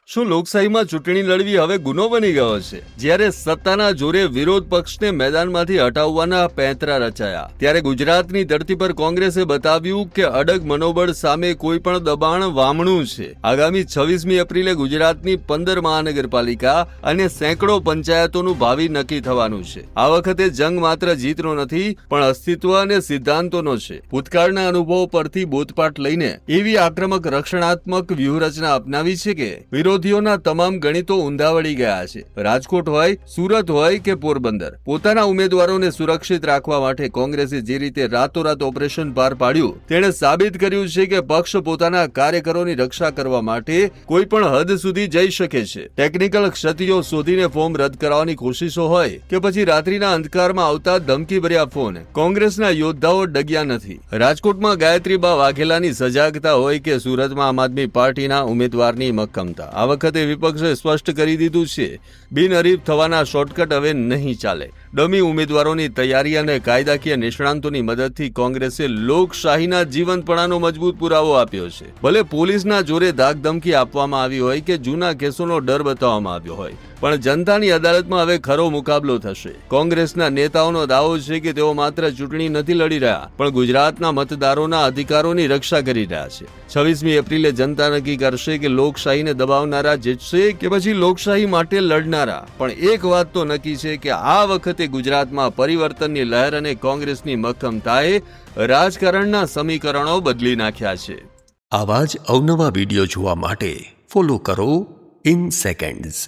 શું લોકશાહીમાં ચૂંટણી લડવી હવે ગુનો બની ગયો છે? જ્યારે સત્તાના જોરે વિરોધ પક્ષને મેદાનમાંથી હટાવવાના પેંતરા રચાયા, ત્યારે ગુજરાતની ધરતી પર કોંગ્રેસે બતાવ્યું કે અડગ મનોબળ સામે કોઈ પણ દબાણ વામણું છે. આગામી 26મી એપ્રિલે ગુજરાતની 15 મહાનગરપાલિકા અને સેંકડો પંચાયતોનું ભાવિ નક્કી થવાનું છે. આ વખતે જંગ માત્ર જીતનો નથી, પણ અસ્તિત્વ અને સિદ્ધાંતોનો છે. ભૂતકાળના અનુભવો પરથી બોધપાઠ લઈને એવી આક્રમક રક્ષણાત્મક વ્યૂહરચના અપનાવી છે કે વિરોધીઓના તમામ ગણિતો ઊંધા વળી ગયા છે. રાજકોટ હોય, સુરત હોય કે પોરબંદર, પોતાના ઉમેદવારોને સુરક્ષિત રાખવા માટે કોંગ્રેસે જે રીતે રાતોરાત ઓપરેશન પાર પાડ્યું, તેણે સાબિત કર્યું છે કે પક્ષ પોતાના કાર્યકરોની રક્ષા કરવા માટે કોઈ પણ હદ સુધી જઈ શકે છે. ટેકનિકલ ક્ષતિઓ શોધીને ફોર્મ રદ કરાવવાની કોશિશો હોય કે પછી રાત્રિના અંધકારમાં આવતા ધમકીભર્યા ફોન, કોંગ્રેસના યોદ્ધાઓ ડગ્યા નથી. રાજકોટમાં ગાયત્રીબા વાઘેલાની સજાગતા હોય કે સુરતમાં આમ આદમી પાર્ટીના ઉમેદવારની મક્કમતા, આ વખતે વિપક્ષે સ્પષ્ટ કરી દીધું છે, બિનહરીફ થવાના શોર્ટકટ હવે નહીં ચાલે. ડમી ઉમેદવારોની તૈયારી અને કાયદાકીય નિષ્ણાંતોની મદદથી કોંગ્રેસે લોકશાહીના જીવંતપણાનો મજબૂત પુરાવો આપ્યો છે. ભલે પોલીસના જોરે ધાકધમકી આપવામાં આવી હોય કે જૂના કેસોનો ડર બતાવવામાં આવ્યો હોય, પણ જનતાની અદાલતમાં હવે ખરો મુકાબલો થશે. કોંગ્રેસના નેતાઓનો દાવો છે કે તેઓ માત્ર ચૂંટણી નથી લડી રહ્યા, પણ ગુજરાતના મતદારોના અધિકારોની રક્ષા કરી રહ્યા છે. 26મી એપ્રિલે જનતા નક્કી કરશે કે લોકશાહીને દબાવનારા જીતશે કે પછી લોકશાહી માટે લડનારા. પણ એક વાત તો નક્કી છે કે આ વખતે ગુજરાતમાં પરિવર્તનની લહેર અને કોંગ્રેસની મક્કમતાએ રાજકારણના સમીકરણો બદલી નાખ્યા છે. આવા જ અવનવા વિડીયો જોવા માટે ફોલો કરો ઇન સેકન્ડ્સ.